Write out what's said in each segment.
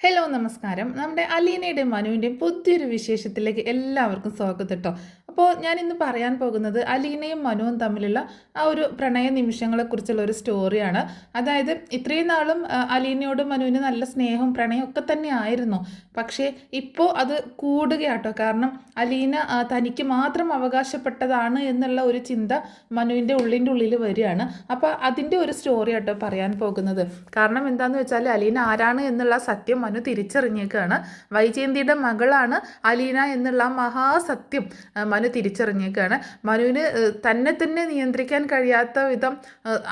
Hello നമസ്കാരം. നമ്മുടെ അലീനയുടെയും മനുവിൻ്റെയും പുതിയൊരു വിശേഷത്തിലേക്ക് എല്ലാവർക്കും സ്വാഗതം കേട്ടോ. അപ്പോൾ ഞാനിന്ന് പറയാൻ പോകുന്നത് അലീനയും മനുവും തമ്മിലുള്ള ആ ഒരു പ്രണയ നിമിഷങ്ങളെക്കുറിച്ചുള്ള ഒരു സ്റ്റോറിയാണ്. അതായത് ഇത്രയും നാളും അലീനയോടും മനുവിന് നല്ല സ്നേഹവും പ്രണയവും ഒക്കെ തന്നെ ആയിരുന്നു. പക്ഷേ ഇപ്പോൾ അത് കൂടുകയാട്ടോ. കാരണം അലീന തനിക്ക് മാത്രം അവകാശപ്പെട്ടതാണ് എന്നുള്ള ഒരു ചിന്ത മനുവിൻ്റെ ഉള്ളിൽ വരികയാണ്. അപ്പോൾ അതിൻ്റെ ഒരു സ്റ്റോറി ആട്ടോ പറയാൻ പോകുന്നത്. കാരണം എന്താണെന്ന് വെച്ചാൽ അലീന ആരാണ് എന്നുള്ള സത്യം മനു തിരിച്ചറിഞ്ഞേക്കാണ്. വൈജയന്തിയുടെ മകളാണ് അലീന എന്നുള്ള മഹാസത്യം മനു തിരിച്ചറിഞ്ഞേക്കാണ്. മനുവിന് തന്നെ നിയന്ത്രിക്കാൻ കഴിയാത്ത വിധം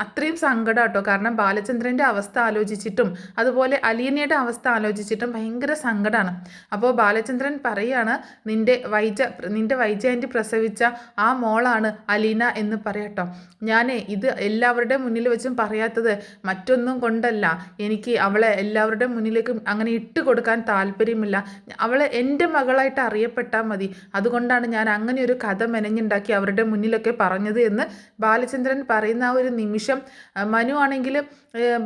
അത്രയും സങ്കടം കേട്ടോ. കാരണം ബാലചന്ദ്രൻ്റെ അവസ്ഥ ആലോചിച്ചിട്ടും അതുപോലെ അലീനയുടെ അവസ്ഥ ആലോചിച്ചിട്ടും ഭയങ്കര സങ്കടമാണ്. അപ്പോൾ ബാലചന്ദ്രൻ പറയാണ്, നിന്റെ വൈജയന്തി പ്രസവിച്ച ആ മോളാണ് അലീന എന്ന് പറയട്ടോ. ഞാൻ ഇത് എല്ലാവരുടെ മുന്നിൽ വെച്ചും പറയാത്തത് മറ്റൊന്നും കൊണ്ടല്ല. എനിക്ക് അവളെ എല്ലാവരുടെ മുന്നിലേക്കും അങ്ങനെ ഇട്ട് കൊടുക്കാൻ താല്പര്യമില്ല. അവളെ എൻ്റെ മകളായിട്ട് അറിയപ്പെട്ടാൽ മതി. അതുകൊണ്ടാണ് ഞാൻ അങ്ങനെ ഒരു കഥ മെനഞ്ഞുണ്ടാക്കി അവരുടെ മുന്നിലൊക്കെ പറഞ്ഞത് എന്ന് ബാലചന്ദ്രൻ പറയുന്ന ആ ഒരു നിമിഷം മനു ആണെങ്കിൽ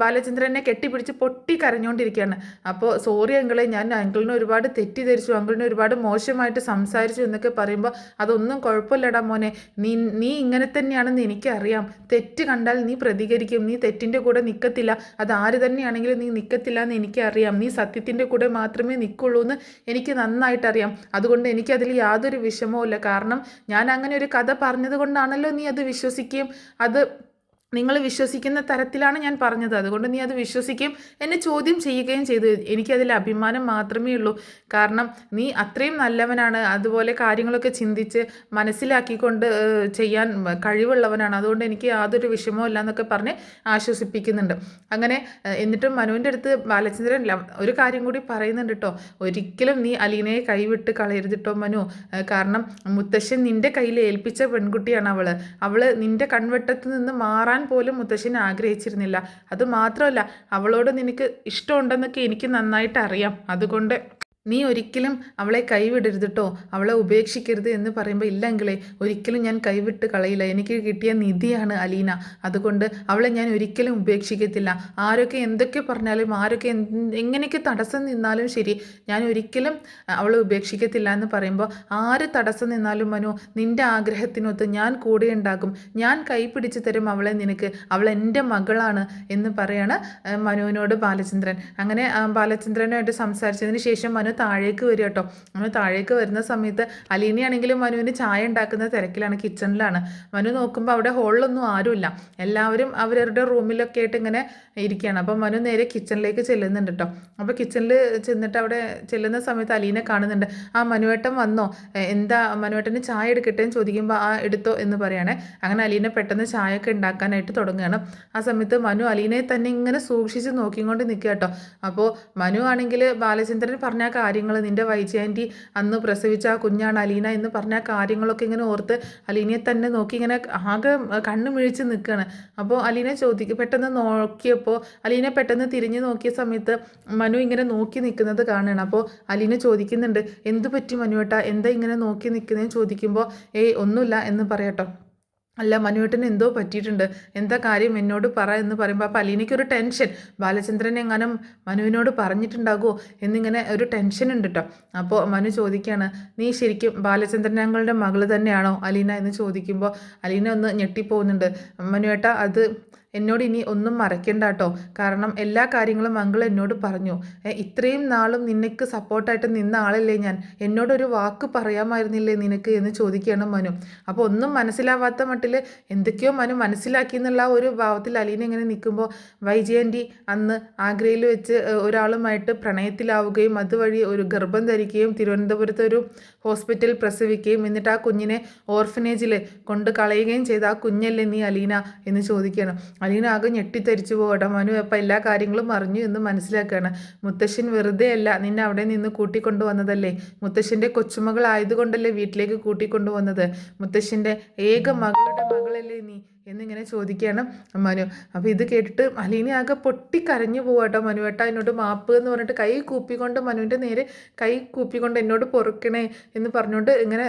ബാലചന്ദ്രനെ കെട്ടിപ്പിടിച്ച് പൊട്ടി കരഞ്ഞുകൊണ്ടിരിക്കുകയാണ്. അപ്പോൾ സോറി അങ്കിളെ, ഞാൻ അങ്കിളിനെ ഒരുപാട് തെറ്റിദ്ധരിച്ചു, അങ്കിളിനെ ഒരുപാട് മോശമായിട്ട് സംസാരിച്ചു എന്നൊക്കെ പറയുമ്പോൾ അതൊന്നും കുഴപ്പമില്ലടാ മോനെ, നീ ഇങ്ങനെ തന്നെയാണെന്ന് എനിക്കറിയാം. തെറ്റ് കണ്ടാൽ നീ പ്രതികരിക്കും, നീ തെറ്റിൻ്റെ കൂടെ നിൽക്കത്തില്ല. അത് ആര് തന്നെയാണെങ്കിലും നീ നിൽക്കത്തില്ല എന്ന് എനിക്കറിയാം. നീ സത്യത്തിൻ്റെ കൂടെ മാത്രമേ നിൽക്കുള്ളൂ എന്ന് എനിക്ക് നന്നായിട്ടറിയാം. അതുകൊണ്ട് എനിക്കതിൽ യാതൊരു വിഷമവും ഇല്ല. കാരണം ഞാൻ അങ്ങനെ ഒരു കഥ പറഞ്ഞത് കൊണ്ടാണല്ലോ നീ അത് വിശ്വസിക്കുകയും അത് നിങ്ങൾ വിശ്വസിക്കുന്ന തരത്തിലാണ് ഞാൻ പറഞ്ഞത്. അതുകൊണ്ട് നീ അത് വിശ്വസിക്കുകയും എന്നെ ചോദ്യം ചെയ്യുകയും ചെയ്തു. എനിക്കതിൽ അഭിമാനം മാത്രമേ ഉള്ളൂ. കാരണം നീ അത്രയും നല്ലവനാണ്, അതുപോലെ കാര്യങ്ങളൊക്കെ ചിന്തിച്ച് മനസ്സിലാക്കിക്കൊണ്ട് ചെയ്യാൻ കഴിവുള്ളവനാണ്. അതുകൊണ്ട് എനിക്ക് യാതൊരു വിഷമവും ഇല്ല എന്നൊക്കെ പറഞ്ഞ് ആശ്വസിപ്പിക്കുന്നുണ്ട്. അങ്ങനെ എന്നിട്ടും മനുവിൻ്റെ അടുത്ത് ബാലചന്ദ്രൻ ഒരു കാര്യം കൂടി പറയുന്നുണ്ട് കേട്ടോ. ഒരിക്കലും നീ അലീനയെ കൈവിട്ട് കളയരുതിട്ടോ മനു. കാരണം മുത്തശ്ശൻ നിൻ്റെ കയ്യിൽ ഏൽപ്പിച്ച പെൺകുട്ടിയാണ് അവള് നിൻ്റെ കൺവെട്ടത്ത് നിന്ന് മാറാൻ പോലും മുത്തശ്ശൻ ആഗ്രഹിച്ചിരുന്നില്ല. അതുമാത്രമല്ല, അവളോട് നിനക്ക് ഇഷ്ടമുണ്ടെന്നൊക്കെ എനിക്ക് നന്നായിട്ട് അറിയാം. അതുകൊണ്ട് നീ ഒരിക്കലും അവളെ കൈവിടരുത് കേട്ടോ, അവളെ ഉപേക്ഷിക്കരുത് എന്ന് പറയുമ്പോൾ ഇല്ലെങ്കിലേ ഒരിക്കലും ഞാൻ കൈവിട്ട് കളയില്ല. എനിക്ക് കിട്ടിയ നിധിയാണ് അലീന. അതുകൊണ്ട് അവളെ ഞാൻ ഒരിക്കലും ഉപേക്ഷിക്കത്തില്ല. ആരൊക്കെ എന്തൊക്കെ പറഞ്ഞാലും ആരൊക്കെ എങ്ങനെയൊക്കെ തടസ്സം നിന്നാലും ശരി, ഞാൻ ഒരിക്കലും അവളെ ഉപേക്ഷിക്കത്തില്ല എന്ന് പറയുമ്പോൾ ആര് തടസ്സം നിന്നാലും മനു, നിൻ്റെ ആഗ്രഹത്തിനൊത്ത് ഞാൻ കൂടെ ഉണ്ടാകും. ഞാൻ കൈ പിടിച്ചു തരും അവളെ നിനക്ക്. അവൾ എൻ്റെ മകളാണ് എന്ന് പറയാണ് മനുവിനോട് ബാലചന്ദ്രൻ. അങ്ങനെ ബാലചന്ദ്രനുമായിട്ട് സംസാരിച്ചതിന് ശേഷം മനു താഴേക്ക് വരിക കേട്ടോ. മനു താഴേക്ക് വരുന്ന സമയത്ത് അലീനയാണെങ്കിലും മനുവിന് ചായ ഉണ്ടാക്കുന്ന തിരക്കിലാണ്, കിച്ചണിലാണ്. മനു നോക്കുമ്പോൾ അവിടെ ഹോളിലൊന്നും ആരുമില്ല, എല്ലാവരും അവരവരുടെ റൂമിലൊക്കെ ആയിട്ട് ഇങ്ങനെ ഇരിക്കുകയാണ്. അപ്പോൾ മനു നേരെ കിച്ചണിലേക്ക് ചെല്ലുന്നുണ്ട് കേട്ടോ. അപ്പോൾ കിച്ചണിൽ ചെന്നിട്ട് അവിടെ ചെല്ലുന്ന സമയത്ത് അലീനെ കാണുന്നുണ്ട്. ആ മനുവേട്ടൻ വന്നോ, എന്താ മനുവേട്ടന് ചായ എടുക്കട്ടെ എന്ന് ചോദിക്കുമ്പോൾ ആ എടുത്തോ എന്ന് പറയുകയാണ്. അങ്ങനെ അലീന പെട്ടെന്ന് ചായയൊക്കെ ഉണ്ടാക്കാനായിട്ട് തുടങ്ങുകയാണ്. ആ സമയത്ത് മനു അലീനയെ തന്നെ ഇങ്ങനെ സൂക്ഷിച്ച് നോക്കിക്കൊണ്ട് നിൽക്കുക കേട്ടോ. അപ്പോൾ മനു ആണെങ്കിൽ ബാലചന്ദ്രൻ പറഞ്ഞ കാര്യങ്ങൾ, നിൻ്റെ വൈജയന്തി അന്ന് പ്രസവിച്ച ആ കുഞ്ഞാണ് അലീന എന്ന് പറഞ്ഞ കാര്യങ്ങളൊക്കെ ഇങ്ങനെ ഓർത്ത് അലീനയെ തന്നെ നോക്കി ഇങ്ങനെ ആകെ കണ്ണു മിഴിച്ച് നിൽക്കുകയാണ്. അപ്പോൾ അലീന പെട്ടെന്ന് നോക്കിയപ്പോൾ അലീന പെട്ടെന്ന് തിരിഞ്ഞു നോക്കിയ സമയത്ത് മനു ഇങ്ങനെ നോക്കി നിൽക്കുന്നത് കാണുകയാണ്. അപ്പോൾ അലീന ചോദിക്കുന്നുണ്ട്, എന്തു പറ്റി മനുവേട്ടാ, എന്താ ഇങ്ങനെ നോക്കി നിൽക്കുന്നതെന്ന് ചോദിക്കുമ്പോൾ ഒന്നുമില്ല എന്ന് പറയട്ടോ. അല്ല മനുവേട്ടന് എന്തോ പറ്റിയിട്ടുണ്ട്, എന്താ കാര്യം എന്നോട് പറ എന്ന് പറയുമ്പോൾ അപ്പോൾ അലീനയ്ക്കൊരു ടെൻഷൻ, ബാലചന്ദ്രൻ എങ്ങാനും മനുവിനോട് പറഞ്ഞിട്ടുണ്ടാകുമോ എന്നിങ്ങനെ ഒരു ടെൻഷൻ ഉണ്ട് കേട്ടോ. അപ്പോൾ മനു ചോദിക്കുകയാണ്, നീ ശരിക്കും ബാലചന്ദ്രൻ ഞങ്ങളുടെ മകൾ തന്നെയാണോ അലീന എന്ന് ചോദിക്കുമ്പോൾ അലീന ഒന്ന് ഞെട്ടിപ്പോകുന്നുണ്ട്. മനുവേട്ട, അത് എന്നോട് ഇനി ഒന്നും മറയ്ക്കണ്ട കേട്ടോ. കാരണം എല്ലാ കാര്യങ്ങളും അങ്കിൾ എന്നോട് പറഞ്ഞു. ഇത്രയും നാളും നിനക്ക് സപ്പോർട്ടായിട്ട് നിന്ന ആളല്ലേ ഞാൻ. എന്നോടൊരു വാക്ക് പറയാമായിരുന്നില്ലേ നിനക്ക് എന്ന് ചോദിക്കുകയാണ് മനു. അപ്പോൾ ഒന്നും മനസ്സിലാവാത്ത മട്ടിൽ എന്തൊക്കെയോ മനു മനസ്സിലാക്കി എന്നുള്ള ഒരു ഭാവത്തിൽ അലീന ഇങ്ങനെ നിൽക്കുമ്പോൾ വൈജയന്തി അന്ന് ആഗ്രയിൽ വെച്ച് ഒരാളുമായിട്ട് പ്രണയത്തിലാവുകയും അതുവഴി ഒരു ഗർഭം ധരിക്കുകയും തിരുവനന്തപുരത്ത് ഒരു ഹോസ്പിറ്റലിൽ പ്രസവിക്കുകയും എന്നിട്ട് ആ കുഞ്ഞിനെ ഓർഫനേജിൽ കൊണ്ട് കളയുകയും ചെയ്ത ആ കുഞ്ഞല്ലേ നീ അലീന എന്ന് ചോദിക്കുകയാണ്. അലീന ആകെ ഞെട്ടിത്തരിച്ചു പോകട്ടെ. മനു അപ്പം എല്ലാ കാര്യങ്ങളും അറിഞ്ഞു എന്ന് മനസ്സിലാക്കുകയാണ്. മുത്തശ്ശൻ വെറുതെ അല്ല നിന്നെ അവിടെ നിന്ന് കൂട്ടിക്കൊണ്ടുവന്നതല്ലേ, മുത്തശ്ശൻ്റെ കൊച്ചുമകൾ ആയതുകൊണ്ടല്ലേ വീട്ടിലേക്ക് കൂട്ടിക്കൊണ്ടുവന്നത്, മുത്തശ്ശൻ്റെ ഏക മകളുടെ മകളല്ലേ നീ എന്നിങ്ങനെ ചോദിക്കുകയാണ് മനു. അപ്പോൾ ഇത് കേട്ടിട്ട് അലീന ആകെ പൊട്ടിക്കരഞ്ഞു പോവാട്ടോ. മനുവേട്ട എന്നോട് മാപ്പ് എന്ന് പറഞ്ഞിട്ട് കൈ കൂപ്പിക്കൊണ്ട് മനുവിൻ്റെ നേരെ കൈ കൂപ്പിക്കൊണ്ട് എന്നോട് പൊറുക്കണേ എന്ന് പറഞ്ഞുകൊണ്ട് ഇങ്ങനെ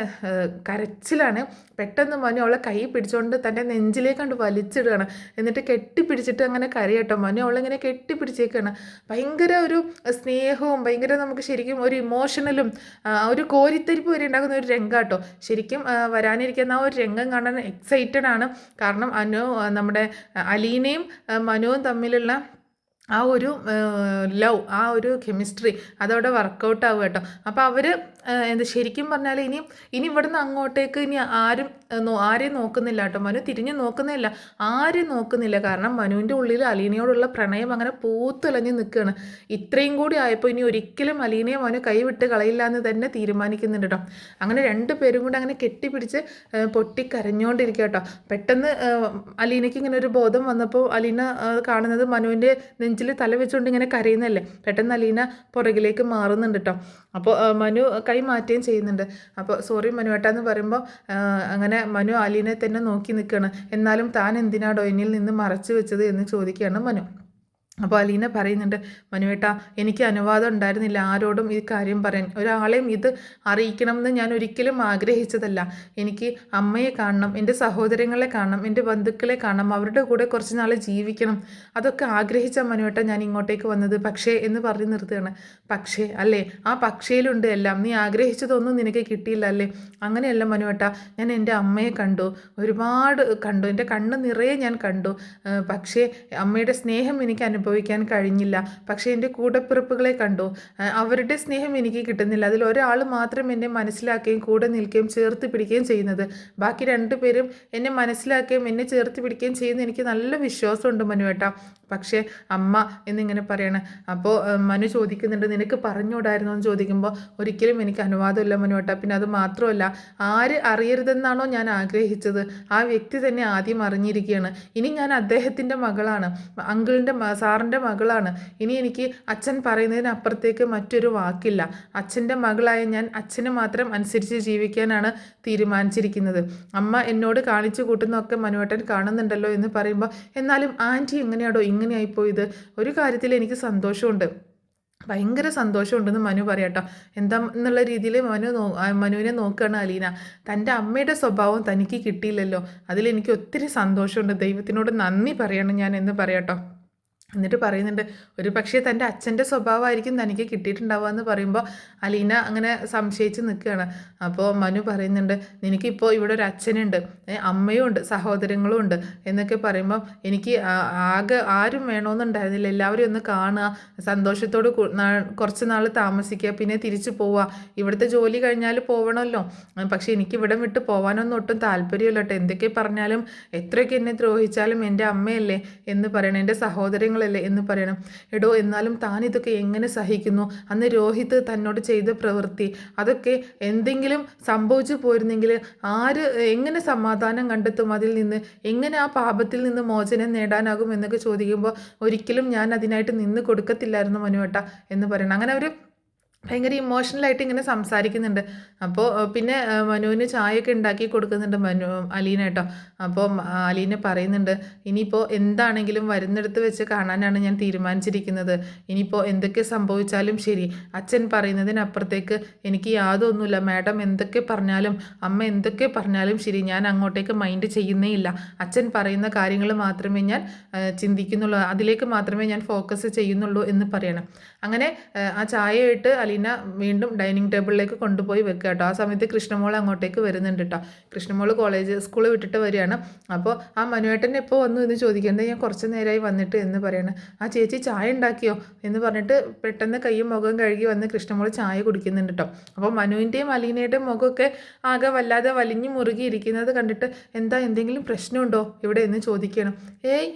കരച്ചിലാണ്. പെട്ടെന്ന് മനു അവളെ കൈ പിടിച്ചുകൊണ്ട് തൻ്റെ നെഞ്ചിലേക്ക് കണ്ട് വലിച്ചിടുകയാണ്. എന്നിട്ട് കെട്ടിപ്പിടിച്ചിട്ട് അങ്ങനെ കരയട്ടോ. മനു അവളിങ്ങനെ കെട്ടിപ്പിടിച്ചേക്കാണ്. ഭയങ്കര ഒരു സ്നേഹവും ഭയങ്കര നമുക്ക് ശരിക്കും ഒരു ഇമോഷണലും ഒരു കോരിത്തരിപ്പ് വരെ ഉണ്ടാകുന്ന ഒരു രംഗാട്ടോ. ശരിക്കും വരാനിരിക്കുന്ന ആ ഒരു രംഗം കാണാൻ എക്സൈറ്റഡ് ആണ്. കാരണം നമ്മുടെ അലീനയും മനുവും തമ്മിലുള്ള ആ ഒരു ലവ്, ആ ഒരു കെമിസ്ട്രി അതവിടെ വർക്കൗട്ട് ആവുക കേട്ടോ. അപ്പോൾ അവർ ശരിക്കും പറഞ്ഞാൽ ഇനി ഇവിടുന്ന് അങ്ങോട്ടേക്ക് ഇനി ആരെയും നോക്കുന്നില്ല കേട്ടോ. മനു തിരിഞ്ഞ് നോക്കുന്നില്ല, ആരെയും നോക്കുന്നില്ല. കാരണം മനുവിൻ്റെ ഉള്ളിൽ അലീനയോടുള്ള പ്രണയം അങ്ങനെ പൂത്തുലഞ്ഞ് നിൽക്കുകയാണ്. ഇത്രയും കൂടി ആയപ്പോൾ ഇനി ഒരിക്കലും അലീനയെ മനു കൈവിട്ട് കളയില്ല എന്ന് തന്നെ തീരുമാനിക്കുന്നുണ്ട് കേട്ടോ. അങ്ങനെ രണ്ടുപേരും കൂടി അങ്ങനെ കെട്ടിപ്പിടിച്ച് പൊട്ടിക്കരഞ്ഞുകൊണ്ടിരിക്കുക കേട്ടോ. പെട്ടെന്ന് അലീനയ്ക്ക് ഇങ്ങനെ ഒരു ബോധം വന്നപ്പോൾ അലീന കാണുന്നത് മനുവിൻ്റെ നെഞ്ചിൽ തല വെച്ചുകൊണ്ട് ഇങ്ങനെ കരയുന്നല്ലേ. പെട്ടെന്ന് അലീന പുറകിലേക്ക് മാറുന്നുണ്ട് കേട്ടോ. അപ്പോൾ മനു കൈ മാറ്റുകയും ചെയ്യുന്നുണ്ട്. അപ്പോൾ സോറി മനുവേട്ട എന്ന് പറയുമ്പോൾ അങ്ങനെ മനു അലീനെ തന്നെ നോക്കി നിൽക്കുകയാണ്. എന്നാലും താൻ എന്തിനാടോ എന്നിൽ നിന്ന് മറച്ചു വെച്ചത് എന്ന് ചോദിക്കുകയാണ് മനു. അപ്പോൾ അലീന പറയുന്നുണ്ട്, മനുവേട്ട എനിക്ക് അനുവാദം ഉണ്ടായിരുന്നില്ല ആരോടും ഈ കാര്യം പറയാൻ. ഒരാളെയും ഇത് അറിയിക്കണമെന്ന് ഞാൻ ഒരിക്കലും ആഗ്രഹിച്ചതല്ല. എനിക്ക് അമ്മയെ കാണണം, എൻ്റെ സഹോദരങ്ങളെ കാണണം, എൻ്റെ ബന്ധുക്കളെ കാണണം, അവരുടെ കൂടെ കുറച്ച് നാൾ ജീവിക്കണം. അതൊക്കെ ആഗ്രഹിച്ച മനുവേട്ട ഞാൻ ഇങ്ങോട്ടേക്ക് വന്നത്. പക്ഷേ എന്ന് പറഞ്ഞ് നിർത്തുകയാണ്. പക്ഷേ അല്ലേ, ആ പക്ഷേയിലുണ്ട് എല്ലാം. നീ ആഗ്രഹിച്ചതൊന്നും നിനക്ക് കിട്ടിയില്ല അല്ലേ? അങ്ങനെയല്ല മനുവേട്ട, ഞാൻ എൻ്റെ അമ്മയെ കണ്ടു, ഒരുപാട് കണ്ടു, എൻ്റെ കണ്ണ് നിറയെ ഞാൻ കണ്ടു. പക്ഷേ അമ്മയുടെ സ്നേഹം എനിക്ക് അനുഭവിക്കാൻ കഴിഞ്ഞില്ല. പക്ഷേ എൻ്റെ കൂടപ്പിറപ്പുകളെ കണ്ടു, അവരുടെ സ്നേഹം എനിക്ക് കിട്ടുന്നില്ല. അതിൽ ഒരാൾ മാത്രം എന്നെ മനസ്സിലാക്കുകയും കൂടെ നിൽക്കുകയും ചേർത്ത് പിടിക്കുകയും ചെയ്യുന്നത്. ബാക്കി രണ്ടുപേരും എന്നെ മനസ്സിലാക്കുകയും എന്നെ ചേർത്ത് പിടിക്കുകയും ചെയ്യുന്ന എനിക്ക് നല്ല വിശ്വാസമുണ്ട് മനുവേട്ട. പക്ഷേ അമ്മ എന്നിങ്ങനെ പറയണം. അപ്പോൾ മനു ചോദിക്കുന്നുണ്ട്, നിനക്ക് പറഞ്ഞുകൂടായിരുന്നോ എന്ന് ചോദിക്കുമ്പോൾ ഒരിക്കലും എനിക്ക് അനുവാദമില്ല മനുവേട്ട. പിന്നെ അത് മാത്രമല്ല, ആര് അറിയരുതെന്നാണോ ഞാൻ ആഗ്രഹിച്ചത് ആ വ്യക്തി തന്നെ ആദ്യം അറിഞ്ഞിരിക്കുകയാണ്. ഇനി ഞാൻ അദ്ദേഹത്തിൻ്റെ മകളാണ്, അങ്കിളിൻ്റെ സാറിൻ്റെ മകളാണ്. ഇനി എനിക്ക് അച്ഛൻ പറയുന്നതിനപ്പുറത്തേക്ക് മറ്റൊരു വാക്കില്ല. അച്ഛൻ്റെ മകളായ ഞാൻ അച്ഛനെ മാത്രം അനുസരിച്ച് ജീവിക്കാനാണ് തീരുമാനിച്ചിരിക്കുന്നത്. അമ്മ എന്നോട് കാണിച്ചു കൂട്ടുന്നതൊക്കെ മനുവേട്ടൻ കാണുന്നുണ്ടല്ലോ എന്ന് പറയുമ്പോൾ, എന്നാലും ആൻറ്റി എങ്ങനെയാടോ ഇങ്ങനെയായിപ്പോയത്? ഒരു കാര്യത്തിൽ എനിക്ക് സന്തോഷമുണ്ട്, ഭയങ്കര സന്തോഷമുണ്ടെന്ന് മനു പറയാട്ടോ. എന്താ എന്നുള്ള രീതിയിൽ മനുവിനെ നോക്കുകയാണ് അലീന. തൻ്റെ അമ്മയുടെ സ്വഭാവം തനിക്ക് കിട്ടിയില്ലല്ലോ, അതിലെനിക്ക് ഒത്തിരി സന്തോഷമുണ്ട്, ദൈവത്തിനോട് നന്ദി പറയണം ഞാൻ എന്ന് പറയാട്ടോ. എന്നിട്ട് പറയുന്നുണ്ട്, ഒരു പക്ഷേ തൻ്റെ അച്ഛൻ്റെ സ്വഭാവമായിരിക്കും തനിക്ക് കിട്ടിയിട്ടുണ്ടാവുക എന്ന് പറയുമ്പോൾ അലീന അങ്ങനെ സംശയിച്ച് നിൽക്കുകയാണ്. അപ്പോൾ മനു പറയുന്നുണ്ട്, നിനക്കിപ്പോൾ ഇവിടെ ഒരു അച്ഛനുണ്ട്, അമ്മയും ഉണ്ട്, സഹോദരങ്ങളും ഉണ്ട് എന്നൊക്കെ പറയുമ്പം എനിക്ക് ആകെ ആരും വേണമെന്നുണ്ടായിരുന്നില്ല. എല്ലാവരും ഒന്ന് കാണുക, സന്തോഷത്തോട് കുറച്ച് നാൾ താമസിക്കുക, പിന്നെ തിരിച്ചു പോവുക. ഇവിടുത്തെ ജോലി കഴിഞ്ഞാൽ പോകണമല്ലോ. പക്ഷേ എനിക്ക് ഇവിടെ വിട്ട് പോകാനൊന്നും ഒട്ടും താല്പര്യമില്ല കേട്ടോ. എന്തൊക്കെ പറഞ്ഞാലും എത്രയൊക്കെ എന്നെ ദ്രോഹിച്ചാലും എൻ്റെ അമ്മയല്ലേ എന്ന് പറയണം, എൻ്റെ സഹോദരങ്ങൾ എന്ന് പറയണം. എടോ, എന്നാലും താൻ ഇതൊക്കെ എങ്ങനെ സഹിക്കുന്നു? അന്ന് രോഹിത് തന്നോട് ചെയ്ത പ്രവൃത്തി അതൊക്കെ എന്തെങ്കിലും സംഭവിച്ചു പോയിരുന്നെങ്കിൽ എങ്ങനെ സമാധാനം കണ്ടെത്തും? അതിൽ നിന്ന് എങ്ങനെ ആ പാപത്തിൽ നിന്ന് മോചനം നേടാനാകും എന്നൊക്കെ ചോദിക്കുമ്പോൾ ഒരിക്കലും ഞാൻ അതിനായിട്ട് നിന്ന് കൊടുക്കത്തില്ലായിരുന്നു മനുവേട്ട എന്ന് പറയണം. അങ്ങനെ അവർ ഭയങ്കര ഇമോഷണലായിട്ട് ഇങ്ങനെ സംസാരിക്കുന്നുണ്ട്. അപ്പോൾ പിന്നെ മനുവിന് ചായയൊക്കെ ഉണ്ടാക്കി കൊടുക്കുന്നുണ്ട് അലീന കേട്ടോ. അപ്പോൾ അലീന പറയുന്നുണ്ട്, ഇനിയിപ്പോൾ എന്താണെങ്കിലും വരുന്നിടത്ത് വെച്ച് കാണാനാണ് ഞാൻ തീരുമാനിച്ചിരിക്കുന്നത്. ഇനിയിപ്പോൾ എന്തൊക്കെ സംഭവിച്ചാലും ശരി, അച്ഛൻ പറയുന്നതിനപ്പുറത്തേക്ക് എനിക്ക് യാതൊന്നുമില്ല. മാഡം എന്തൊക്കെ പറഞ്ഞാലും അമ്മ എന്തൊക്കെ പറഞ്ഞാലും ശരി, ഞാൻ അങ്ങോട്ടേക്ക് മൈൻഡ് ചെയ്യുന്നേ ഇല്ല. അച്ഛൻ പറയുന്ന കാര്യങ്ങൾ മാത്രമേ ഞാൻ ചിന്തിക്കുന്നുള്ളൂ, അതിലേക്ക് മാത്രമേ ഞാൻ ഫോക്കസ് ചെയ്യുന്നുള്ളൂ എന്ന് പറയണം. അങ്ങനെ ആ ചായയായിട്ട് അലീന വീണ്ടും ഡൈനിങ് ടേബിളിലേക്ക് കൊണ്ടുപോയി വെക്കുക കേട്ടോ. ആ സമയത്ത് കൃഷ്ണമോൾ അങ്ങോട്ടേക്ക് വരുന്നുണ്ട് കേട്ടോ. കൃഷ്ണമോൾ സ്കൂൾ വിട്ടിട്ട് വരികയാണ്. അപ്പോൾ ആ മനുവേട്ടൻ എപ്പോൾ വന്നു എന്ന് ചോദിക്കുന്നത്, ഞാൻ കുറച്ച് നേരമായി വന്നിട്ട് എന്ന് പറയണം. ആ ചേച്ചി ചായ ഉണ്ടാക്കിയോ എന്ന് പറഞ്ഞിട്ട് പെട്ടെന്ന് കൈയും മുഖവും കഴുകി വന്ന് കൃഷ്ണമോൾ ചായ കുടിക്കുന്നുണ്ട് കേട്ടോ. അപ്പോൾ മനുവിൻ്റെയും അലീനയുടെയും മുഖമൊക്കെ ആകെ വല്ലാതെ വലിഞ്ഞു മുറുകി ഇരിക്കുന്നത് കണ്ടിട്ട്, എന്തെങ്കിലും പ്രശ്നമുണ്ടോ ഇവിടെ എന്ന് ചോദിക്കണം.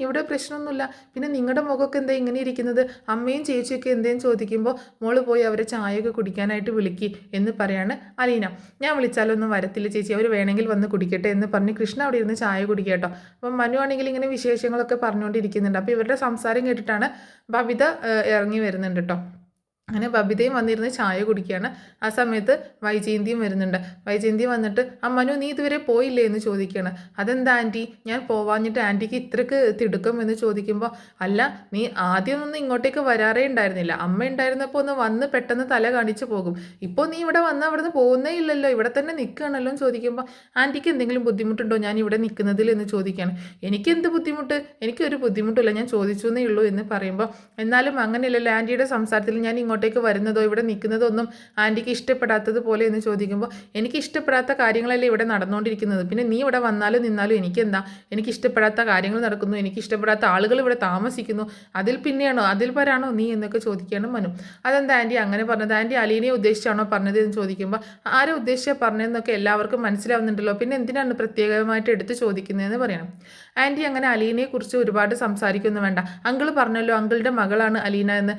ഇവിടെ പ്രശ്നമൊന്നുമില്ല, പിന്നെ നിങ്ങളുടെ മുഖമൊക്കെ എന്താ ഇങ്ങനെ ഇരിക്കുന്നത്? അമ്മയും ചേച്ചിയൊക്കെ എന്തേലും ചോദിക്കുമ്പോൾ മോള് പോയി അവരെ ചായയൊക്കെ കുടിക്കാനായിട്ട് വിളിക്കി എന്ന് പറയാണ് അലീന. ഞാൻ വിളിച്ചാലൊന്നും വരത്തില്ല ചേച്ചി, അവർ വേണമെങ്കിൽ വന്ന് കുടിക്കട്ടെ എന്ന് പറഞ്ഞ് കൃഷ്ണ അവിടെ ഇരുന്ന് ചായ കുടിക്കുക കേട്ടോ. അപ്പം മനു ആണെങ്കിൽ ഇങ്ങനെ വിശേഷങ്ങളൊക്കെ പറഞ്ഞുകൊണ്ടിരിക്കുന്നുണ്ട്. അപ്പോൾ ഇവരുടെ സംസാരം കേട്ടിട്ടാണ് ബബിത ഇറങ്ങി വരുന്നുണ്ട് കേട്ടോ. അങ്ങനെ ബബിതയും വന്നിരുന്ന് ചായ കുടിക്കുകയാണ്. ആ സമയത്ത് വൈജയന്തിയും വരുന്നുണ്ട്. വൈജയന്തി വന്നിട്ട് മനു നീ ഇതുവരെ പോയില്ലേ എന്ന് ചോദിക്കുകയാണ്. അതെന്താ ആൻറ്റി, ഞാൻ പോവാഞ്ഞിട്ട് ആൻറ്റിക്ക് ഇത്രക്ക് തിടുക്കം എന്ന് ചോദിക്കുമ്പോൾ, അല്ല നീ ആദ്യമൊന്നും ഇങ്ങോട്ടേക്ക് വരാറേ ഉണ്ടായിരുന്നില്ല, അമ്മ ഉണ്ടായിരുന്നപ്പോൾ ഒന്ന് വന്ന് പെട്ടെന്ന് തല കാണിച്ച് പോകും, ഇപ്പോൾ നീ ഇവിടെ വന്ന് അവിടുന്ന് പോകുന്നേ ഇല്ലല്ലോ, ഇവിടെ തന്നെ നിൽക്കുകയാണല്ലോ എന്ന് ചോദിക്കുമ്പോൾ, ആൻറ്റിക്ക് എന്തെങ്കിലും ബുദ്ധിമുട്ടുണ്ടോ ഞാൻ ഇവിടെ നിൽക്കുന്നതിൽ എന്ന് ചോദിക്കുകയാണ്. എനിക്കെന്ത് ബുദ്ധിമുട്ട്, എനിക്കൊരു ബുദ്ധിമുട്ടില്ല, ഞാൻ ചോദിച്ചു എന്നേ ഉള്ളൂ എന്ന് പറയുമ്പോൾ, എന്നാലും അങ്ങനെയല്ലല്ലോ ആൻറ്റിയുടെ സംസാരത്തിൽ ഞാൻ ഇങ്ങോട്ടേക്ക് വരുന്നതോ ഇവിടെ നിൽക്കുന്നതോ ഒന്നും ആൻറ്റിക്ക് ഇഷ്ടപ്പെടാത്തതുപോലെ എന്ന് ചോദിക്കുമ്പോൾ, എനിക്ക് ഇഷ്ടപ്പെടാത്ത കാര്യങ്ങളല്ലേ ഇവിടെ നടന്നുകൊണ്ടിരിക്കുന്നത്, പിന്നെ നീ ഇവിടെ വന്നാലും നിന്നാലും എനിക്കെന്താ, എനിക്ക് ഇഷ്ടപ്പെടാത്ത കാര്യങ്ങൾ നടക്കുന്നു, എനിക്ക് ഇഷ്ടപ്പെടാത്ത ആളുകൾ ഇവിടെ താമസിക്കുന്നു, അതിൽ പിന്നെയാണോ, അതിൽ പരാണോ നീ എന്നൊക്കെ ചോദിക്കുകയാണ് മനു. അതെന്താ ആൻറ്റി അങ്ങനെ പറഞ്ഞത്, ആൻറ്റി അലീനയെ ഉദ്ദേശിച്ചാണോ പറഞ്ഞത് എന്ന് ചോദിക്കുമ്പോൾ, ആരെ ഉദ്ദേശിച്ചാണ് പറഞ്ഞതെന്നൊക്കെ എല്ലാവർക്കും മനസ്സിലാവുന്നുണ്ടല്ലോ, പിന്നെ എന്തിനാണ് പ്രത്യേകമായിട്ട് എടുത്ത് ചോദിക്കുന്നതെന്ന് പറയണം. ആൻറ്റി അങ്ങനെ അലീനയെക്കുറിച്ച് ഒരുപാട് സംസാരിക്കൊന്നും വേണ്ട, അങ്കിൾ പറഞ്ഞല്ലോ അങ്കിളുടെ മകളാണ് അലീന എന്ന്,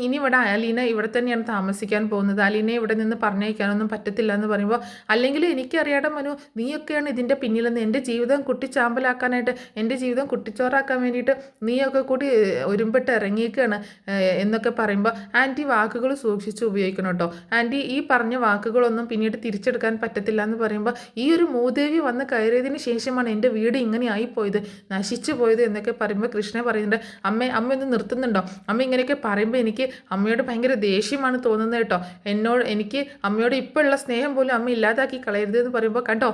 ഇനി ഇവിടെ അലീന ഇവിടെ തന്നെയാണ് താമസിക്കാൻ പോകുന്നത്, അലീനയെ ഇവിടെ നിന്ന് പറഞ്ഞയക്കാനൊന്നും പറ്റത്തില്ല എന്ന് പറയുമ്പോൾ, അല്ലെങ്കിൽ എനിക്കറിയാതെ മനു നീയൊക്കെയാണ് ഇതിൻ്റെ പിന്നിലെന്ന്, എൻ്റെ ജീവിതം കുട്ടിച്ചാമ്പലാക്കാനായിട്ട്, എൻ്റെ ജീവിതം കുട്ടിച്ചോറാക്കാൻ വേണ്ടിയിട്ട് നീയൊക്കെ കൂടി ഒരുമ്പിട്ട് ഇറങ്ങിയേക്കാണ് എന്നൊക്കെ പറയുമ്പോൾ, ആൻറ്റി വാക്കുകൾ സൂക്ഷിച്ച് ഉപയോഗിക്കണം കേട്ടോ, ആൻറ്റി ഈ പറഞ്ഞ വാക്കുകളൊന്നും പിന്നീട് തിരിച്ചെടുക്കാൻ പറ്റത്തില്ല എന്ന് പറയുമ്പോൾ, ഈ ഒരു മൂദേവി വന്ന് കയറിയതിന് ശേഷമാണ് എൻ്റെ വീട് ഇങ്ങനെ ആയിപ്പോയത്, നശിച്ചു പോയത് എന്നൊക്കെ പറയുമ്പോൾ കൃഷ്ണ പറയുന്നുണ്ട്, അമ്മ ഒന്ന് നിർത്തുന്നുണ്ടോ, അമ്മ ഇങ്ങനെയൊക്കെ പറയുമ്പോൾ എനിക്ക് അമ്മയോട് ഭയങ്കര ദേഷ്യമാണ് തോന്നുന്നത് കേട്ടോ, എനിക്ക് അമ്മയോട് ഇപ്പോൾ ഉള്ള സ്നേഹം പോലും അമ്മ ഇല്ലാതാക്കി കളയരുത് എന്ന് പറയുമ്പോൾ, കണ്ടോ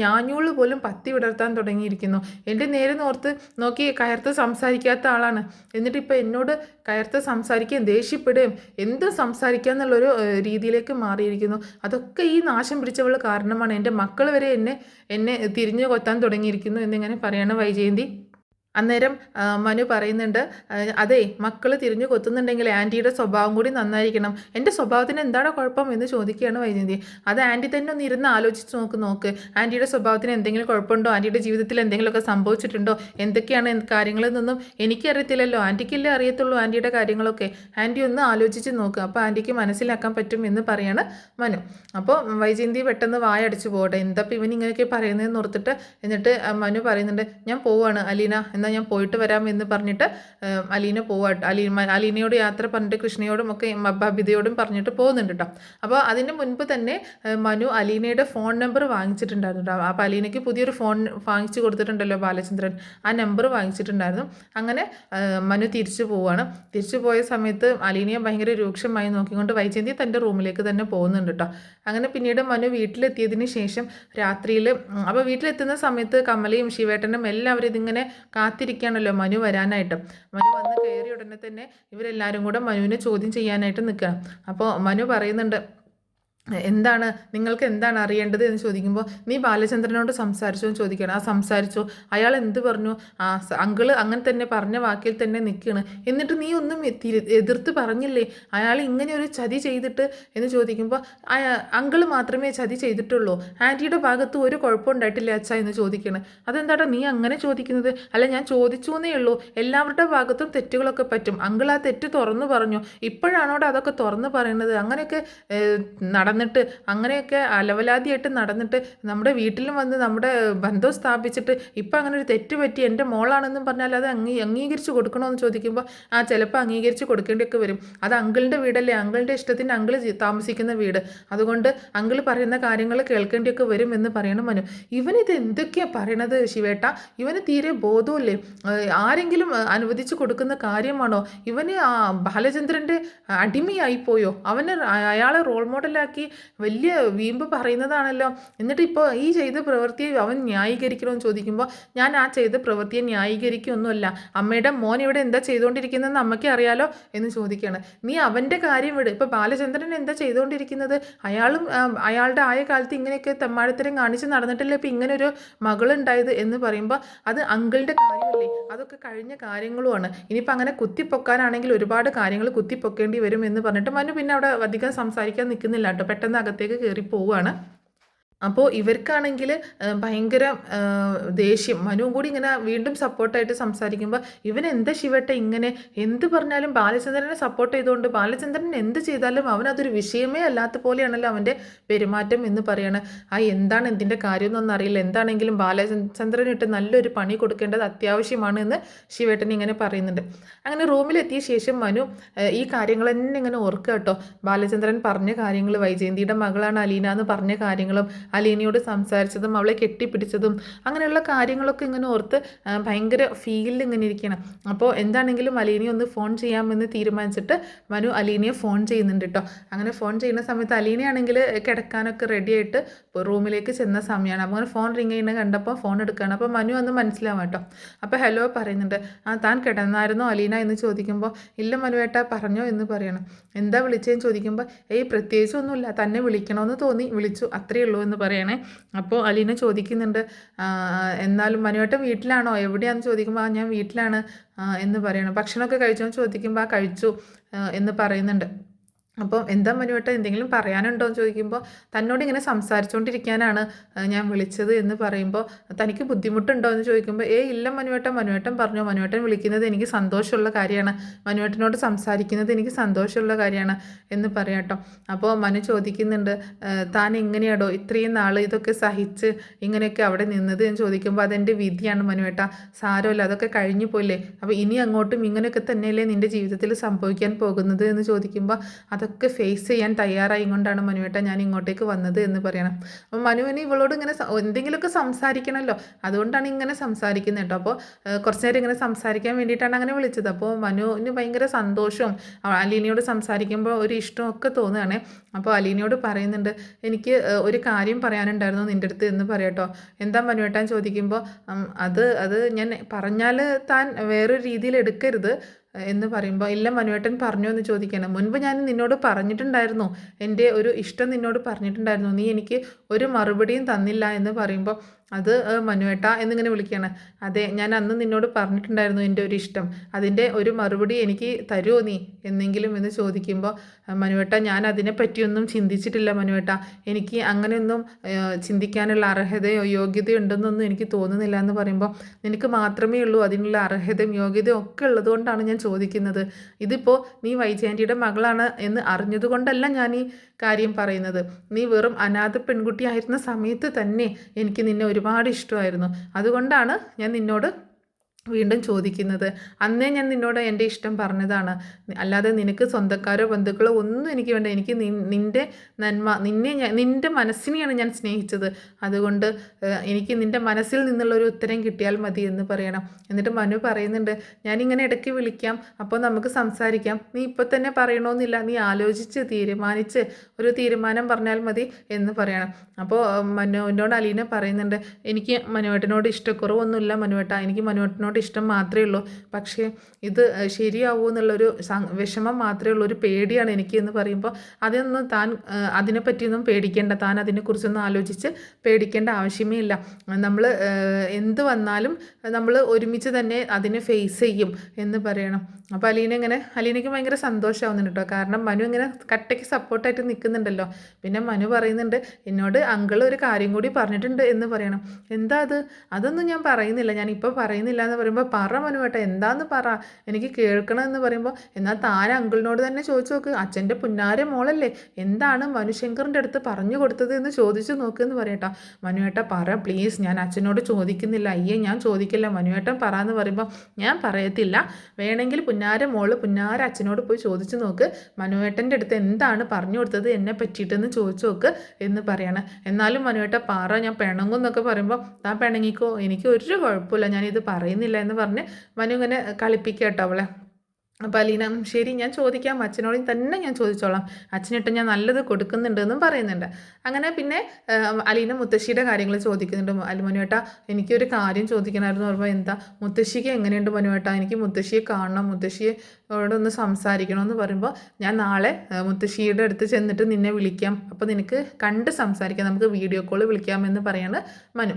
ഞാഞ്ഞൂള് പോലും പത്തി വിടർത്താൻ തുടങ്ങിയിരിക്കുന്നു, എൻ്റെ നേരെ നോർത്ത് നോക്കി കയർത്ത് സംസാരിക്കാത്ത ആളാണ്, എന്നിട്ട് ഇപ്പോൾ എന്നോട് കയർത്ത് സംസാരിക്കുകയും ദേഷ്യപ്പെടുകയും എന്ത് സംസാരിക്കുക എന്നുള്ളൊരു രീതിയിലേക്ക് മാറിയിരിക്കുന്നു, അതൊക്കെ ഈ നാശം പിടിച്ചവൾ കാരണമാണ്, എൻ്റെ മക്കൾ വരെ എന്നെ തിരിഞ്ഞു കൊത്താൻ തുടങ്ങിയിരിക്കുന്നു എന്നിങ്ങനെ പറയാണ് വൈജയന്തി. അന്നേരം മനു പറയുന്നുണ്ട്, അതെ മക്കൾ തിരിഞ്ഞു കൊത്തുന്നുണ്ടെങ്കിൽ ആൻറ്റിയുടെ സ്വഭാവം കൂടി നന്നായിരിക്കണം, എൻ്റെ സ്വഭാവത്തിന് എന്താണ് കുഴപ്പം എന്ന് ചോദിക്കുകയാണ് വൈജയന്തി. അത് ആൻറ്റി തന്നെ ഒന്ന് ഇരുന്ന് ആലോചിച്ച് നോക്ക്, ആൻറ്റിയുടെ സ്വഭാവത്തിന് എന്തെങ്കിലും കുഴപ്പമുണ്ടോ, ആൻറ്റിയുടെ ജീവിതത്തിൽ എന്തെങ്കിലുമൊക്കെ സംഭവിച്ചിട്ടുണ്ടോ, എന്തൊക്കെയാണ് കാര്യങ്ങളെന്നൊന്നും എനിക്കറിയത്തില്ലല്ലോ, ആൻറ്റിക്കല്ലേ അറിയത്തുള്ളൂ ആൻറ്റിയുടെ കാര്യങ്ങളൊക്കെ, ആൻറ്റി ഒന്ന് ആലോചിച്ച് നോക്ക്, അപ്പോൾ ആൻറ്റിക്ക് മനസ്സിലാക്കാൻ പറ്റും എന്ന് പറയാണ് മനു. അപ്പോൾ വൈജയന്തി പെട്ടെന്ന് വായടച്ചു പോകട്ടെ, എന്താ ഇവൻ ഇങ്ങനെയൊക്കെ പറയുന്നതെന്ന് ഓർത്തിട്ട്, എന്നിട്ട് മനു പറയുന്നുണ്ട്, ഞാൻ പോവാണ് അലീന, എന്നാൽ ഞാൻ പോയിട്ട് വരാം എന്ന് പറഞ്ഞിട്ട് അലീന പോവാട്ട്, അലീനയോട് യാത്ര പറഞ്ഞിട്ട് കൃഷ്ണയോടും ഒക്കെ ബബിതയോടും പറഞ്ഞിട്ട് പോകുന്നുണ്ട് കേട്ടോ. അപ്പോൾ അതിന് മുൻപ് തന്നെ മനു അലീനയുടെ ഫോൺ നമ്പർ വാങ്ങിച്ചിട്ടുണ്ടായിരുന്നു കേട്ടോ. അപ്പോൾ അലീനയ്ക്ക് പുതിയൊരു ഫോൺ വാങ്ങിച്ചു കൊടുത്തിട്ടുണ്ടല്ലോ ബാലചന്ദ്രൻ, ആ നമ്പർ വാങ്ങിച്ചിട്ടുണ്ടായിരുന്നു. അങ്ങനെ മനു തിരിച്ചു പോവുകയാണ്. തിരിച്ചു പോയ സമയത്ത് അലീനയെ ഭയങ്കര രൂക്ഷമായി നോക്കിക്കൊണ്ട് വൈജയന്തി തൻ്റെ റൂമിലേക്ക് തന്നെ പോകുന്നുണ്ട് കേട്ടോ. അങ്ങനെ പിന്നീട് മനു വീട്ടിലെത്തിയതിന് ശേഷം രാത്രിയിൽ, അപ്പോൾ വീട്ടിലെത്തുന്ന സമയത്ത് കമലയും ശിവേട്ടനും എല്ലാവരും ഇതിങ്ങനെ കാത്തിരിക്കുകയാണല്ലോ മനു വരാനായിട്ട്. മനു വന്ന് കയറിയ ഉടനെ തന്നെ ഇവരെല്ലാവരും കൂടെ മനുവിനെ ചോദ്യം ചെയ്യാനായിട്ട് നിൽക്കുകയാണ്. അപ്പോൾ മനു പറയുന്നുണ്ട്, നിങ്ങൾക്ക് എന്താണ് അറിയേണ്ടത് എന്ന് ചോദിക്കുമ്പോൾ, നീ ബാലചന്ദ്രനോട് സംസാരിച്ചോ എന്ന് ചോദിക്കണം. ആ സംസാരിച്ചോ, അയാൾ എന്ത് പറഞ്ഞു, അങ്കിള് അങ്ങനെ തന്നെ പറഞ്ഞ വാക്കിൽ തന്നെ നിൽക്കുകയാണ്, എന്നിട്ട് നീ ഒന്നും എതിർത്ത് പറഞ്ഞില്ലേ, അയാൾ ഇങ്ങനെ ഒരു ചതി ചെയ്തിട്ട് എന്ന് ചോദിക്കുമ്പോൾ, അങ്കിള് മാത്രമേ ചതി ചെയ്തിട്ടുള്ളൂ, ആൻറ്റിയുടെ ഭാഗത്ത് ഒരു കുഴപ്പമുണ്ടായിട്ടില്ല അച്ഛ എന്ന് ചോദിക്കണം. അതെന്താടാ നീ അങ്ങനെ ചോദിക്കുന്നത്, അല്ല ഞാൻ ചോദിച്ചു എന്നേ ഉള്ളൂ, എല്ലാവരുടെ ഭാഗത്തും തെറ്റുകളൊക്കെ പറ്റും, അങ്കിൾ ആ തെറ്റ് തുറന്നു പറഞ്ഞു, ഇപ്പോഴാണോടെ അതൊക്കെ തുറന്നു പറയുന്നത്, അങ്ങനെയൊക്കെ നടന്നിട്ട് അങ്ങനെയൊക്കെ അലവലാതിയായിട്ട് നടന്നിട്ട് നമ്മുടെ വീട്ടിലും വന്ന് നമ്മുടെ ബന്ധം സ്ഥാപിച്ചിട്ട് ഇപ്പം അങ്ങനെ ഒരു തെറ്റ് പറ്റി എൻ്റെ മോളാണെന്നും പറഞ്ഞാൽ അത് അംഗീകരിച്ച് കൊടുക്കണമെന്ന് ചോദിക്കുമ്പോൾ, ചിലപ്പോൾ അംഗീകരിച്ച് കൊടുക്കേണ്ടിയൊക്കെ വരും, അത് അങ്കിളിൻ്റെ വീടല്ലേ, അങ്കിളിൻ്റെ ഇഷ്ടത്തിന് അങ്കിൾ താമസിക്കുന്ന വീട്, അതുകൊണ്ട് അങ്കിൾ പറയുന്ന കാര്യങ്ങൾ കേൾക്കേണ്ടിയൊക്കെ വരും എന്ന് പറയണം മനു. ഇവനിത് എന്തൊക്കെയാണ് പറയണത് ശിവേട്ട, ഇവന് തീരെ ബോധമില്ലേ, ആരെങ്കിലും അനുവദിച്ച് കൊടുക്കുന്ന കാര്യമാണോ, ഇവന് ബാലചന്ദ്രൻ്റെ അടിമയായിപ്പോയോ, അയാളെ റോൾ മോഡലാക്കി വലിയ വീമ്പ് പറയുന്നതാണല്ലോ, എന്നിട്ട് ഇപ്പോൾ ഈ ചെയ്ത പ്രവൃത്തിയെ അവൻ ന്യായീകരിക്കണമെന്ന് ചോദിക്കുമ്പോൾ, ഞാൻ ആ ചെയ്ത പ്രവൃത്തിയെ ന്യായീകരിക്കൊന്നുമല്ല, അമ്മയുടെ മോൻ ഇവിടെ എന്താ ചെയ്തുകൊണ്ടിരിക്കുന്നതെന്ന് അമ്മയ്ക്ക് അറിയാലോ എന്ന് ചോദിക്കുകയാണ്. നീ അവൻ്റെ കാര്യം വിട്, ഇപ്പോൾ ബാലചന്ദ്രൻ എന്താ ചെയ്തുകൊണ്ടിരിക്കുന്നത്, അയാളുടെ ആയ കാലത്ത് ഇങ്ങനെയൊക്കെ തെമ്മാടിത്തരം കാണിച്ച് നടന്നിട്ടല്ലേ ഇപ്പോൾ ഇങ്ങനൊരു മകളുണ്ടായത് എന്ന് പറയുമ്പോൾ, അത് അങ്കിളുടെ കാര്യമല്ലേ, അതൊക്കെ കഴിഞ്ഞ കാര്യങ്ങളുമാണ്, ഇനിയിപ്പോൾ അങ്ങനെ കുത്തിപ്പൊക്കാനാണെങ്കിൽ ഒരുപാട് കാര്യങ്ങൾ കുത്തിപ്പൊക്കേണ്ടി വരും എന്ന് പറഞ്ഞിട്ട് മനു പിന്നെ അവിടെ അധികം സംസാരിക്കാൻ നിൽക്കുന്നില്ല കേട്ടോ. പെട്ടെന്ന് അകത്തേക്ക് കയറി പോവുകയാണ്. അപ്പോൾ ഇവർക്കാണെങ്കിൽ ഭയങ്കര ദേഷ്യം. മനുവും കൂടി ഇങ്ങനെ വീണ്ടും സപ്പോർട്ടായിട്ട് സംസാരിക്കുമ്പോൾ ഇവൻ എന്താ ശിവേട്ട ഇങ്ങനെ, എന്ത് പറഞ്ഞാലും ബാലചന്ദ്രനെ സപ്പോർട്ട് ചെയ്തുകൊണ്ട് ബാലചന്ദ്രൻ എന്ത് ചെയ്താലും അവനതൊരു വിഷയമേ അല്ലാത്ത പോലെയാണല്ലോ അവൻ്റെ പെരുമാറ്റം എന്ന് പറയാണ്. എന്താണ് എന്തിൻ്റെ കാര്യമൊന്നും അറിയില്ല, എന്താണെങ്കിലും ബാലചന്ദ്രനിട്ട് നല്ലൊരു പണി കൊടുക്കേണ്ടത് അത്യാവശ്യമാണ് എന്ന് ശിവേട്ടൻ ഇങ്ങനെ പറയുന്നുണ്ട്. അങ്ങനെ റൂമിലെത്തിയ ശേഷം മനു ഈ കാര്യങ്ങൾ തന്നെ ഇങ്ങനെ ഓർക്കുക കേട്ടോ. ബാലചന്ദ്രൻ പറഞ്ഞ കാര്യങ്ങൾ, വൈജയന്തിയുടെ മകളാണ് അലീന എന്ന് പറഞ്ഞ കാര്യങ്ങളും അലീനയോട് സംസാരിച്ചതും അവളെ കെട്ടിപ്പിടിച്ചതും അങ്ങനെയുള്ള കാര്യങ്ങളൊക്കെ ഇങ്ങനെ ഓർത്ത് ഭയങ്കര ഫീലിൽ ഇങ്ങനെ ഇരിക്കണം. അപ്പോൾ എന്താണെങ്കിലും അലീനയെ ഒന്ന് ഫോൺ ചെയ്യാമെന്ന് തീരുമാനിച്ചിട്ട് മനു അലീനയെ ഫോൺ ചെയ്യുന്നുണ്ട് കേട്ടോ. അങ്ങനെ ഫോൺ ചെയ്യുന്ന സമയത്ത് അലീനയാണെങ്കിൽ കിടക്കാനൊക്കെ റെഡിയായിട്ട് റൂമിലേക്ക് ചെന്ന സമയമാണ്. അപ്പോൾ അങ്ങനെ ഫോൺ റിങ് ചെയ്യുന്നത് കണ്ടപ്പോൾ ഫോൺ എടുക്കുകയാണ്. അപ്പോൾ മനു ഒന്ന് മനസ്സിലാവാം കേട്ടോ. അപ്പോൾ ഹലോ പറയുന്നുണ്ട്. താൻ കിടന്നായിരുന്നോ അലീന എന്ന് ചോദിക്കുമ്പോൾ ഇല്ല മനുവേട്ട പറഞ്ഞോ എന്ന് പറയണം. എന്താ വിളിച്ചതെന്ന് ചോദിക്കുമ്പോൾ പ്രത്യേകിച്ചൊന്നുമില്ല, തന്നെ വിളിക്കണമെന്ന് തോന്നി വിളിച്ചു, അത്രയേ ഉള്ളൂ എന്ന് പറയണേ. അപ്പോൾ അലീന ചോദിക്കുന്നുണ്ട് എന്നാലും മനുവേട്ടൻ വീട്ടിലാണോ എവിടെയാണെന്ന് ചോദിക്കുമ്പോൾ ഞാൻ വീട്ടിലാണ് എന്ന് പറയണം. ഭക്ഷണമൊക്കെ കഴിച്ചോ എന്ന് ചോദിക്കുമ്പോൾ കഴിച്ചു എന്ന് പറയുന്നുണ്ട്. അപ്പോൾ എന്താ മനുവേട്ട എന്തെങ്കിലും പറയാനുണ്ടോ എന്ന് ചോദിക്കുമ്പോൾ തന്നോട് ഇങ്ങനെ സംസാരിച്ചുകൊണ്ടിരിക്കാനാണ് ഞാൻ വിളിച്ചത് എന്ന് പറയുമ്പോൾ തനിക്ക് ബുദ്ധിമുട്ടുണ്ടോ എന്ന് ചോദിക്കുമ്പോൾ ഇല്ല മനുവേട്ടൻ പറഞ്ഞു, മനുവേട്ടൻ വിളിക്കുന്നത് എനിക്ക് സന്തോഷമുള്ള കാര്യമാണ്, മനുവേട്ടനോട് സംസാരിക്കുന്നത് എനിക്ക് സന്തോഷമുള്ള കാര്യമാണ് എന്ന് പറയാട്ടോ. അപ്പോൾ മനു ചോദിക്കുന്നുണ്ട് താൻ എങ്ങനെയാടോ ഇത്രയും നാൾ ഇതൊക്കെ സഹിച്ച് ഇങ്ങനെയൊക്കെ അവിടെ നിന്നത് എന്ന് ചോദിക്കുമ്പോൾ അതെൻ്റെ വിധിയാണ് മനുവേട്ട, സാരമല്ല അതൊക്കെ കഴിഞ്ഞു പോയില്ലേ, അപ്പോൾ ഇനി അങ്ങോട്ടും ഇങ്ങനെയൊക്കെ തന്നെയല്ലേ നിൻ്റെ ജീവിതത്തിൽ സംഭവിക്കാൻ പോകുന്നത് എന്ന് ചോദിക്കുമ്പോൾ അതൊക്കെ ഫേസ് ചെയ്യാൻ തയ്യാറായി കൊണ്ടാണ് മനുവേട്ട ഞാൻ ഇങ്ങോട്ടേക്ക് വന്നത് എന്ന് പറയണം. അപ്പോൾ മനുവിന് ഇവളോട് ഇങ്ങനെ എന്തെങ്കിലുമൊക്കെ സംസാരിക്കണമല്ലോ, അതുകൊണ്ടാണ് ഇങ്ങനെ സംസാരിക്കുന്നത് കേട്ടോ. അപ്പോൾ കുറച്ച് നേരം ഇങ്ങനെ സംസാരിക്കാൻ വേണ്ടിയിട്ടാണ് അങ്ങനെ വിളിച്ചത്. അപ്പോൾ മനുവിന് ഭയങ്കര സന്തോഷവും അലീനയോട് സംസാരിക്കുമ്പോൾ ഒരു ഇഷ്ടവും ഒക്കെ തോന്നുകയാണ്. അപ്പോൾ അലീനയോട് പറയുന്നുണ്ട് എനിക്ക് ഒരു കാര്യം പറയാനുണ്ടായിരുന്നു നിൻ്റെ അടുത്ത് എന്ന് പറയാട്ടോ. എന്താ മനുവേട്ടാൻ ചോദിക്കുമ്പോൾ അത് ഞാൻ പറഞ്ഞാൽ താൻ വേറൊരു രീതിയിൽ എടുക്കരുത് എന്ന് പറയുമ്പോൾ ഇല്ല മനുവേട്ടൻ പറഞ്ഞു എന്ന് ചോദിക്കണം. മുൻപ് ഞാൻ നിന്നോട് പറഞ്ഞിട്ടുണ്ടായിരുന്നു, എൻ്റെ ഒരു ഇഷ്ടം നിന്നോട് പറഞ്ഞിട്ടുണ്ടായിരുന്നു, നീ എനിക്ക് ഒരു മറുപടിയും തന്നില്ല എന്ന് പറയുമ്പോൾ അത് മനുവേട്ട എന്നിങ്ങനെ വിളിക്കുകയാണ്. അതെ ഞാൻ അന്ന് നിന്നോട് പറഞ്ഞിട്ടുണ്ടായിരുന്നു എൻ്റെ ഒരു ഇഷ്ടം, അതിൻ്റെ ഒരു മറുപടി എനിക്ക് തരുമോ നീ എന്നെങ്കിലും എന്ന് ചോദിക്കുമ്പോൾ മനുവേട്ട ഞാൻ അതിനെപ്പറ്റിയൊന്നും ചിന്തിച്ചിട്ടില്ല മനുവേട്ട, എനിക്ക് അങ്ങനെയൊന്നും ചിന്തിക്കാനുള്ള അർഹതയോ യോഗ്യതയോ ഉണ്ടെന്നൊന്നും എനിക്ക് തോന്നുന്നില്ല എന്ന് പറയുമ്പോൾ നിനക്ക് മാത്രമേ ഉള്ളൂ അതിനുള്ള അർഹതയും യോഗ്യതയും ഒക്കെ ഉള്ളതുകൊണ്ടാണ് ഞാൻ ചോദിക്കുന്നത്. ഇതിപ്പോൾ നീ വൈജയന്തിയുടെ മകളാണ് എന്ന് അറിഞ്ഞതുകൊണ്ടല്ല ഞാൻ ഈ കാര്യം പറയുന്നത്. നീ വെറും അനാഥ പെൺകുട്ടിയായിരുന്ന സമയത്ത് തന്നെ എനിക്ക് നിന്നെ ഒരുപാട് ഇഷ്ടമായിരുന്നു, അതുകൊണ്ടാണ് ഞാൻ നിന്നോട് വീണ്ടും ചോദിക്കുന്നത്. അന്നേ ഞാൻ നിന്നോട് എൻ്റെ ഇഷ്ടം പറഞ്ഞതാണ്, അല്ലാതെ നിനക്ക് സ്വന്തക്കാരോ ബന്ധുക്കളോ ഒന്നും എനിക്ക് വേണ്ട, എനിക്ക് നിൻ്റെ നന്മ നിൻ്റെ മനസ്സിനെയാണ് ഞാൻ സ്നേഹിച്ചത്, അതുകൊണ്ട് എനിക്ക് നിൻ്റെ മനസ്സിൽ നിന്നുള്ളൊരു ഉത്തരം കിട്ടിയാൽ മതി എന്ന് പറയണം. എന്നിട്ട് മനു പറയുന്നുണ്ട് ഞാനിങ്ങനെ ഇടയ്ക്ക് വിളിക്കാം, അപ്പോൾ നമുക്ക് സംസാരിക്കാം, നീ ഇപ്പോൾ തന്നെ പറയണമെന്നില്ല, നീ ആലോചിച്ച് തീരുമാനിച്ച് ഒരു തീരുമാനം പറഞ്ഞാൽ മതി എന്ന് പറയണം. അപ്പോൾ മനുവിനോട് അലീന പറയുന്നുണ്ട് എനിക്ക് മനുവേട്ടനോട് ഇഷ്ടക്കുറവൊന്നുമില്ല മനുവേട്ട, എനിക്ക് മനുവേട്ടനോട് ഇഷ്ടം മാത്രമേ ഉള്ളൂ, പക്ഷേ ഇത് ശരിയാവുമോ എന്നുള്ളൊരു വിഷമം മാത്രമേ ഉള്ളൂ, ഒരു പേടിയാണ് എനിക്ക് എന്ന് പറയുമ്പോൾ അതൊന്നും താൻ അതിനെപ്പറ്റിയൊന്നും പേടിക്കേണ്ട, താൻ അതിനെക്കുറിച്ചൊന്നും ആലോചിച്ച് പേടിക്കേണ്ട ആവശ്യമേ ഇല്ല, നമ്മൾ എന്ത് വന്നാലും നമ്മൾ ഒരുമിച്ച് തന്നെ അതിനെ ഫേസ് ചെയ്യും എന്ന് പറയണം. അപ്പോൾ അലീനയ്ക്ക് ഭയങ്കര സന്തോഷമാവുന്നുണ്ട് കേട്ടോ, കാരണം മനു ഇങ്ങനെ കട്ടയ്ക്ക് സപ്പോർട്ടായിട്ട് നിൽക്കുന്നുണ്ടല്ലോ. പിന്നെ മനു പറയുന്നുണ്ട് എന്നോട് അങ്കിൾ ഒരു കാര്യം കൂടി പറഞ്ഞിട്ടുണ്ട് എന്ന് പറയണം. എന്താ അതൊന്നും ഞാൻ പറയുന്നില്ല, ഞാൻ ഇപ്പോൾ പറയുന്നില്ല എന്ന് പറയുമ്പോൾ പറ മനുവേട്ട എന്താന്ന് പറ, എനിക്ക് കേൾക്കണം എന്ന് പറയുമ്പോൾ എന്നാൽ താൻ അങ്കിളിനോട് തന്നെ ചോദിച്ചു നോക്ക്, അച്ഛൻ്റെ പുന്നാര മോളല്ലേ, എന്താണ് മനുശങ്കറിൻ്റെ അടുത്ത് പറഞ്ഞു കൊടുത്തത് എന്ന് ചോദിച്ചു നോക്ക് എന്ന് പറയട്ടോ. മനുവേട്ട പറ പ്ലീസ്, ഞാൻ അച്ഛനോട് ചോദിക്കുന്നില്ല, ഞാൻ ചോദിക്കില്ല, മനുവേട്ടൻ പറ എന്ന് പറയുമ്പോൾ ഞാൻ പറയത്തില്ല, വേണമെങ്കിൽ പുന്നാര മോള് പുന്നാര അച്ഛനോട് പോയി ചോദിച്ചു നോക്ക്, മനുവേട്ടൻ്റെ അടുത്ത് എന്താണ് പറഞ്ഞു കൊടുത്തത് എന്നെ പറ്റിയിട്ടെന്ന് ചോദിച്ചു നോക്ക് എന്ന് പറയാണ്. എന്നാലും മനുവേട്ട പറ, ഞാൻ പിണങ്ങും എന്നൊക്കെ പറയുമ്പോൾ താൻ പിണങ്ങിക്കോ, എനിക്ക് ഒരു കുഴപ്പമില്ല, ഞാനിത് പറയുന്നില്ല എന്ന് പറഞ്ഞ് മനു ഇങ്ങനെ കളിപ്പിക്കുക കേട്ടോ അവളെ. അപ്പോൾ അലീന ശരി ഞാൻ ചോദിക്കാം, അച്ഛനോട് തന്നെ ഞാൻ ചോദിച്ചോളാം, അച്ഛനിട്ട് ഞാൻ നല്ലത് കൊടുക്കുന്നുണ്ട് എന്നും പറയുന്നുണ്ട്. അങ്ങനെ പിന്നെ അലീന മുത്തശ്ശിയുടെ കാര്യങ്ങൾ ചോദിക്കുന്നുണ്ട്. മനുവേട്ട എനിക്കൊരു കാര്യം ചോദിക്കണമായിരുന്നു പറയുമ്പോൾ എന്താ, മുത്തശ്ശിക്ക് എങ്ങനെയുണ്ട് മനുവേട്ട, എനിക്ക് മുത്തശ്ശിയെ കാണണം, മുത്തശ്ശിയെ ഒന്ന് സംസാരിക്കണമെന്ന് പറയുമ്പോൾ ഞാൻ നാളെ മുത്തശ്ശിയുടെ അടുത്ത് ചെന്നിട്ട് നിന്നെ വിളിക്കാം, അപ്പോൾ നിനക്ക് കണ്ട് സംസാരിക്കാം, നമുക്ക് വീഡിയോ കോൾ വിളിക്കാമെന്ന് പറയാണ് മനു.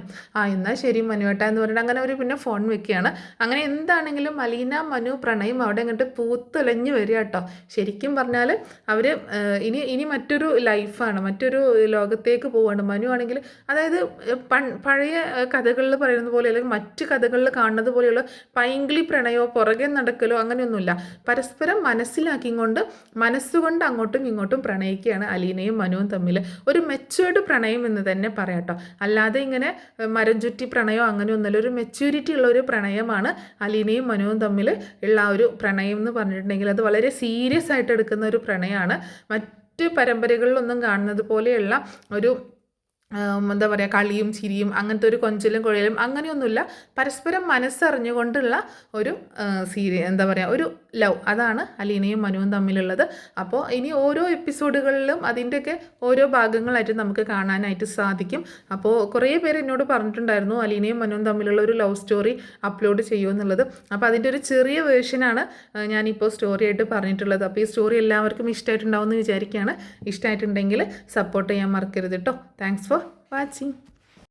എന്നാൽ ശരി മനുവേട്ട എന്ന് പറഞ്ഞിട്ട് അങ്ങനെ അവർ പിന്നെ ഫോൺ വെക്കുകയാണ്. അങ്ങനെ എന്താണെങ്കിലും അലീന മനു പ്രണയം അവിടെ അങ്ങോട്ട് പൂത്തൊലഞ്ഞു വരിക കേട്ടോ. ശരിക്കും പറഞ്ഞാൽ അവർ ഇനി മറ്റൊരു ലൈഫാണ്, മറ്റൊരു ലോകത്തേക്ക് പോവുകയാണ്. മനു ആണെങ്കിൽ അതായത് പഴയ കഥകളിൽ പറയുന്നത് പോലെ അല്ലെങ്കിൽ മറ്റ് കഥകളിൽ കാണുന്നത് പോലെയുള്ള പൈങ്കിളി പ്രണയമോ പുറകെ നടക്കലോ അങ്ങനെയൊന്നുമില്ല. പരസ്പരം മനസ്സിലാക്കിക്കൊണ്ട് മനസ്സുകൊണ്ട് അങ്ങോട്ടും ഇങ്ങോട്ടും പ്രണയിക്കുകയാണ് അലീനയും മനുവും തമ്മിൽ. ഒരു മെച്യൂർഡ് പ്രണയം എന്ന് തന്നെ പറയാട്ടോ. അല്ലാതെ ഇങ്ങനെ മരം ചുറ്റി പ്രണയമോ അങ്ങനെയൊന്നുമില്ല. ഒരു മെച്യൂരിറ്റി ഉള്ള ഒരു പ്രണയമാണ് അലീനയും മനുവും തമ്മിൽ ഉള്ള ഒരു പ്രണയം എന്ന് പറഞ്ഞിട്ടുണ്ടെങ്കിൽ അത് വളരെ സീരിയസ് ആയിട്ട് എടുക്കുന്ന ഒരു പ്രണയമാണ്. മറ്റ് പരമ്പരകളിലൊന്നും കാണുന്നത് പോലെയുള്ള ഒരു എന്താ പറയുക കളിയും ചിരിയും അങ്ങനത്തെ ഒരു കൊഞ്ചലും കുഴലും അങ്ങനെയൊന്നുമില്ല. പരസ്പരം മനസ്സറിഞ്ഞുകൊണ്ടുള്ള ഒരു എന്താ പറയുക ഒരു ലവ്, അതാണ് അലീനയും മനുവും തമ്മിലുള്ളത്. അപ്പോൾ ഇനി ഓരോ എപ്പിസോഡുകളിലും അതിൻ്റെയൊക്കെ ഓരോ ഭാഗങ്ങളായിട്ട് നമുക്ക് കാണാനായിട്ട് സാധിക്കും. അപ്പോൾ കുറേ പേര് എന്നോട് പറഞ്ഞിട്ടുണ്ടായിരുന്നു അലീനയും മനുവും തമ്മിലുള്ള ഒരു ലവ് സ്റ്റോറി അപ്ലോഡ് ചെയ്യുമെന്നുള്ളത്. അപ്പോൾ അതിൻ്റെ ഒരു ചെറിയ വേർഷനാണ് ഞാനിപ്പോൾ സ്റ്റോറി ആയിട്ട് പറഞ്ഞിട്ടുള്ളത്. അപ്പോൾ ഈ സ്റ്റോറി എല്ലാവർക്കും ഇഷ്ടമായിട്ടുണ്ടാവും എന്ന് വിചാരിക്കുകയാണ്. ഇഷ്ടമായിട്ടുണ്ടെങ്കിൽ സപ്പോർട്ട് ചെയ്യാൻ മറക്കരുത് കേട്ടോ. Thanks for watching.